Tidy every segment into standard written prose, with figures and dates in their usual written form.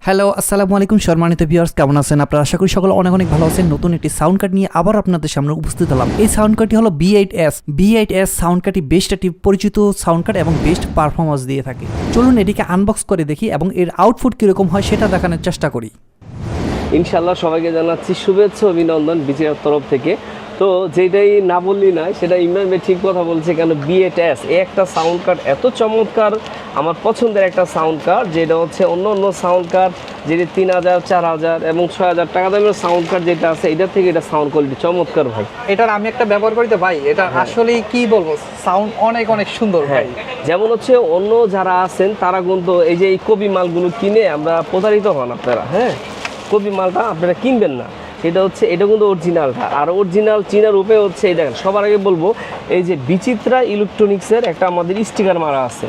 Hello, আসসালামু আলাইকুম সম্মানিত ভিউয়ার্স, কেমন আছেন আপনারা? আশা করি সকলে অনেক অনেক ভালো আছেন। নতুন একটি সাউন্ড কার্ড নিয়ে আবার আপনাদের সামনে উপস্থিত হলাম। এই সাউন্ড কার্ডটি হলো B8S সাউন্ড কার্ডটি বেস্ট একটি পরিচিত সাউন্ড কার্ড এবং বেস্ট পারফরমেন্স দিয়ে থাকে। চলুন এটিকে আনবক্স করে দেখি এবং এর আউটপুট কীরকম হয় সেটা দেখানোর চেষ্টা করি। ইনশাল্লাহ সবাইকে জানাচ্ছি শুভেচ্ছা অভিনন্দন বিচিআর তরফ থেকে। তো যেটাই না বললি না সেটা ইমরান ভাই ঠিক কথা বলছে, কেন B8S এই একটা সাউন্ড কার্ড এত চমৎকার, আমার পছন্দের একটা সাউন্ড কার্ড, যেটা হচ্ছে অন্য অন্য সাউন্ড কার্ড যেটি 3000, 4000 এবং 6000 টাকা দামের সাউন্ড কার্ড যেটা আছে এটার থেকে এটা সাউন্ড কোয়ালিটি চমৎকার ভাই। এটার আমি একটা ব্যবহার করি তো ভাই, এটা আসলে কি বলবো, সাউন্ড অনেক অনেক সুন্দর ভাই। যেমন হচ্ছে অন্য যারা আছেন তারা কিন্তু এই যে এই কপি মালগুলো কিনে আমরা প্রতারিত হন আপনারা। কপি মালটা আপনারা কিনবেন না, এটা হচ্ছে এটা কিন্তু অরিজিনালটা। আর অরিজিনাল চিনার উপায় হচ্ছে এই দেখেন, সবার আগে বলবো এই যে বিচিত্রা ইলেকট্রনিক্সের একটা আমাদের স্টিকার মারা আছে,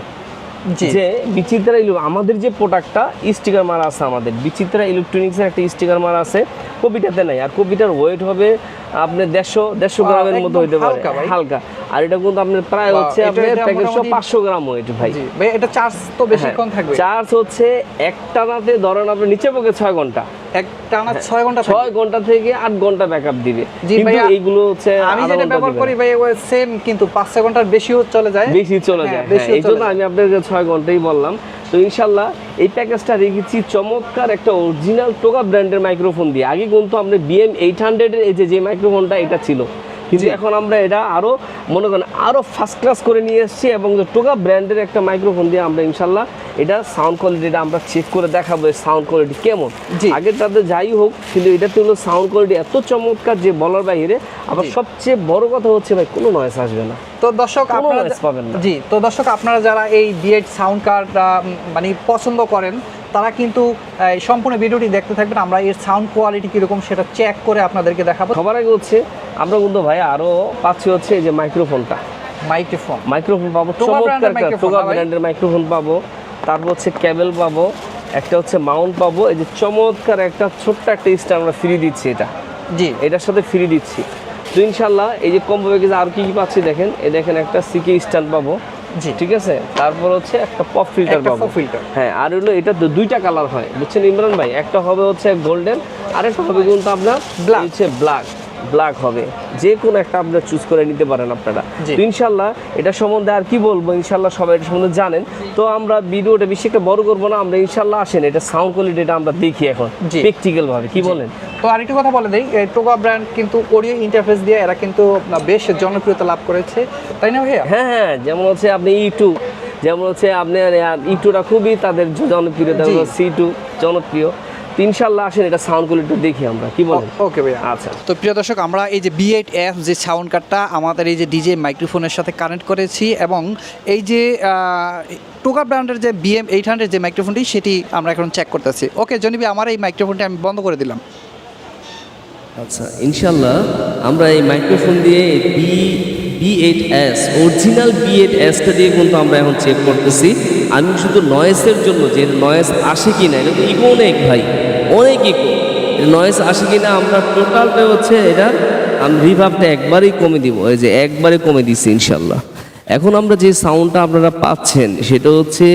যে বিচিত্রা আমাদের যে প্রোডাক্টটা স্টিকার মারা আছে, আমাদের বিচিত্রা ইলেকট্রনিক্সের একটা স্টিকার মারা আছে, কপিটাতে নাই। আর কপিটার ওয়েট হবে আপনার 150 গ্রামের মতো হইতে পারে, হালকা। আর এটা কিন্তু আপনার প্রায় হচ্ছে আপনার 500 গ্রাম ওয়েট ভাই। এটা চার্জ তো বেশিক্ষণ থাকবে? চার্জ হচ্ছে একটানাতে ধরেন আপনি নিচে পক্ষে 6 ঘন্টা, একটানা 6 ঘন্টা, 6 ঘন্টা থেকে 8 ঘন্টা ব্যাকআপ দিবে। কিন্তু এইগুলো হচ্ছে আমি যেটা ব্যবহার করি ভাই ওই সেম, কিন্তু 5-6 ঘন্টার বেশিও চলে যায়, বেশি চলে যায়। এই জন্য আমি আপনাকে 6 ঘন্টাই বললাম। তো ইনশাল্লাহ এই প্যাকেজটা রেখেছি চমৎকার একটা অরিজিনাল টোকা ব্র্যান্ডের মাইক্রোফোন দিয়ে। আগে কিন্তু আমরা BM800 এর এই যে মাইক্রোফোনটা এটা ছিল, কিন্তু এখন আমরা এটা আরও মনে করেন আরও ফার্স্ট ক্লাস করে নিয়ে এসেছি এবং টোকা ব্র্যান্ডের একটা মাইক্রোফোন দিয়ে আমরা ইনশাল্লাহ এটা সাউন্ড কোয়ালিটিটা আমরা চেক করে দেখাবো সাউন্ড কোয়ালিটি কেমন। আগে তাদের যাই হোক, কিন্তু এটাতে হলো সাউন্ড কোয়ালিটি এত চমৎকার যে বলার বাইরে। আবার সবচেয়ে বড় কথা হচ্ছে ভাই, কোনো নয়েজ আসবে না। তো দর্শক আপনারা পাবেন না। তো দর্শক আপনারা যারা এই B8 সাউন্ড কার্ড মানে পছন্দ করেন তারা কিন্তু সম্পূর্ণ ভিডিওটি দেখতে থাকবেন। আমরা এর সাউন্ড কোয়ালিটি কীরকম সেটা চেক করে আপনাদেরকে দেখাবো। সবার আগে হচ্ছে আমরা কিন্তু ভাই আরও পাচ্ছি হচ্ছে এই যে মাইক্রোফোন পাবো, চমৎকার টোকা ব্র্যান্ডের মাইক্রোফোন পাবো। তারপর হচ্ছে কেবল পাবো, একটা হচ্ছে মাউন্ট পাবো, এই যে চমৎকার একটা ছোট্ট একটা স্ট্যান্ড আমরা ফ্রি দিচ্ছি, এটার সাথে ফ্রি দিচ্ছি। তো ইনশাল্লাহ এই যে কম্বো প্যাকেজে আর কি পাচ্ছি দেখেন, এই দেখেন একটা সিকি স্ট্যান্ড পাবো, ঠিক আছে। তারপর হচ্ছে একটা পপ ফিল্টার পাবো। হ্যাঁ, আর হলো এটা দুইটা কালার হয় বুঝছেন ইমরান ভাই, একটা হবে হচ্ছে গোল্ডেন, আর একটা হবে কিন্তু আপনার ব্ল্যাক হবে। যে কোনো একটা আপনারা চুজ করে নিতে পারেন আপনারা। তো ইনশাল্লাহ এটা সম্বন্ধে আর কি বলবো, ইনশাল্লাহ সবাই এটা সম্বন্ধে জানেন। তো আমরা ভিডিওটা বেশি একটা বড় করবো না, আমরা ইনশাল্লাহ আসেন এটা সাউন্ড কোয়ালিটিটা আমরা দেখি এখন প্র্যাকটিক্যাল ভাবে, কি বলেন? তো আরেকটি কথা বলে দেই, টোকা ব্র্যান্ড কিন্তু অডিও ইন্টারফেস দিয়ে এরা কিন্তু বেশ জনপ্রিয়তা লাভ করেছে, তাই না ভাইয়া? হ্যাঁ, যেমন হচ্ছে আপনি ইউটিউব, যেমন হচ্ছে আপনার ইউটিউবটা খুবই তাদের জনপ্রিয়তা, C2 জনপ্রিয়। ইনশাল্লাহ আসেন এটা সাউন্ড কোয়ালিটি দেখি আমরা, কি বলেন? ওকে ভাইয়া। আচ্ছা, তো প্রিয় দর্শক, আমরা এই যে B8S যে সাউন্ড কার্ডটা আমাদের এই যে ডিজে মাইক্রোফোনের সাথে কানেক্ট করেছি, এবং এই যে টোকা ব্র্যান্ডের যে BM800 যে মাইক্রোফোনটি সেটি আমরা এখন চেক করতেছি। ওকে জনিবি, আমার এই মাইক্রোফোনটি আমি বন্ধ করে দিলাম। আচ্ছা, ইনশাল্লাহ আমরা এই মাইক্রোফোন দিয়ে B8S অরিজিনাল B8Sটা দিয়ে কিন্তু আমরা এখন চেক করতেছি। আমি শুধু নয়েসের জন্য, যে নয়েস আসে কি না, এটা তো ইকো অনেক ভাই, অনেক ইকো, নয়েস আসে কি না আমরা টোটালটা হচ্ছে এটা আমি রিভার্বটা একবারেই কমে দিব, এই যে একবারে কমে দিচ্ছি ইনশাল্লাহ। এখন আমরা যে সাউন্ডটা আপনারা পাচ্ছেন সেটা হচ্ছে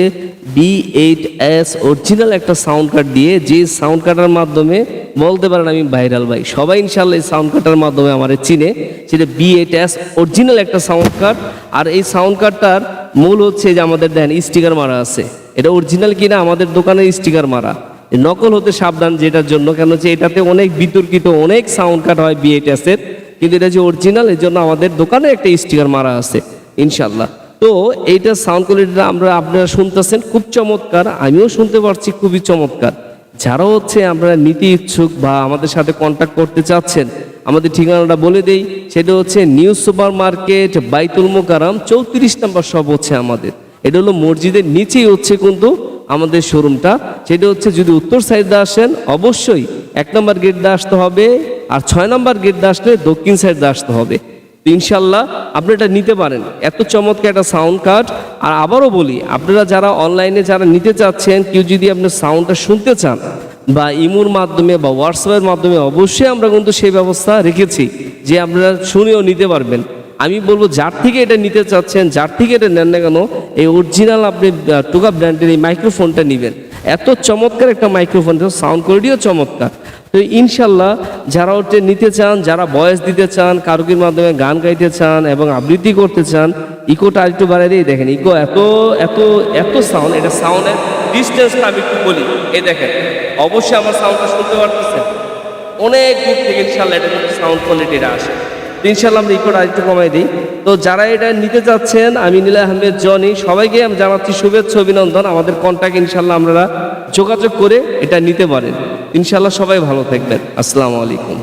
B8S অরিজিনাল একটা সাউন্ড কার্ড দিয়ে, যে সাউন্ড কার্ডের মাধ্যমে বলতে পারেন আমি ভাইরাল ভাই, সবাই ইনশাল্লাহ এই সাউন্ড কার্ডের মাধ্যমে আমার চিনে, সেটা B8S অরিজিনাল একটা সাউন্ড কার্ড। আর এই সাউন্ড কার্ডটার মূল হচ্ছে যে আমাদের দেখেন স্টিকার মারা আছে, এটা অরিজিনাল কিনা আমাদের দোকানে স্টিকার মারা, নকল হতে সাবধান। যেটার জন্য কেন হচ্ছে এটাতে অনেক বিতর্কিত অনেক সাউন্ড কার্ড হয় B8S এর, কিন্তু এটা যে অরিজিনাল এর জন্য আমাদের দোকানে একটা স্টিকার মারা আছে ইনশাল্লাহ। তো এইটা সাউন্ড কোয়ালিটিটা আপনারা শুনতেছেন খুব চমৎকার, আমিও শুনতে পারছি খুবই চমৎকার। যারা হচ্ছে আপনারা নিতে ইচ্ছুক বা আমাদের সাথে কন্ট্যাক্ট করতে চাচ্ছেন, আমাদের ঠিকানাটা বলে দেই, সেটা হচ্ছে নিউ সুপার মার্কেট বাইতুল মোকাররম 34 নম্বর শপ হচ্ছে আমাদের। এটা হলো মসজিদের নিচেই হচ্ছে কিন্তু আমাদের শোরুমটা। সেটা হচ্ছে যদি উত্তর সাইডে আসেন অবশ্যই 1 নম্বর গেট দিয়ে আসতে হবে, আর 6 নম্বর গেট দিয়ে আসলে দক্ষিণ সাইডে আসতে হবে। তো ইনশাল্লাহ আপনি এটা নিতে পারেন, এত চমৎকার একটা সাউন্ড কার্ড। আর আবারও বলি, আপনারা যারা অনলাইনে যারা নিতে চাচ্ছেন, কেউ যদি আপনার সাউন্ডটা শুনতে চান বা ইমোর মাধ্যমে বা হোয়াটসঅ্যাপের মাধ্যমে, অবশ্যই আমরা কিন্তু সেই ব্যবস্থা রেখেছি যে আপনারা শুনেও নিতে পারবেন। আমি বলবো যার থেকে এটা নিতে চাচ্ছেন, যার থেকে এটা নেন না কেন, এই অরিজিনাল আপনি টোকা ব্র্যান্ডের এই মাইক্রোফোনটা নেবেন। এত চমৎকার একটা মাইক্রোফোন, সাউন্ড কোয়ালিটিও চমৎকার। তো ইনশাল্লাহ যারা ওটা নিতে চান, যারা ভয়েস দিতে চান, কারোকির মাধ্যমে গান গাইতে চান এবং আবৃত্তি করতে চান, ইকোটা একটু বাড়াই দিয়ে দেখেন, ইকো এত এত এত সাউন্ড, এটা সাউন্ডের ডিস্টেন্সটা আমি একটু বলি, এই দেখেন অবশ্যই আমার সাউন্ডটা শুনতে পারতেছেন, অনেক দূর থেকে ইনশাল্লাহ এটা কিন্তু সাউন্ড কোয়ালিটিটা আসে। তো ইনশাল্লাহ আমরা ইকোটা একটু কমাই দিই। তো যারা এটা নিতে চাচ্ছেন, আমি নীলা আহমেদ জনি, সবাইকে আমি জানাচ্ছি শুভেচ্ছা অভিনন্দন। আমাদের কন্ট্যাক্ট ইনশাল্লাহ আপনারা যোগাযোগ করে এটা নিতে পারেন। ইনশাল্লাহ সবাই ভালো থাকবেন। আসসালামু আলাইকুম।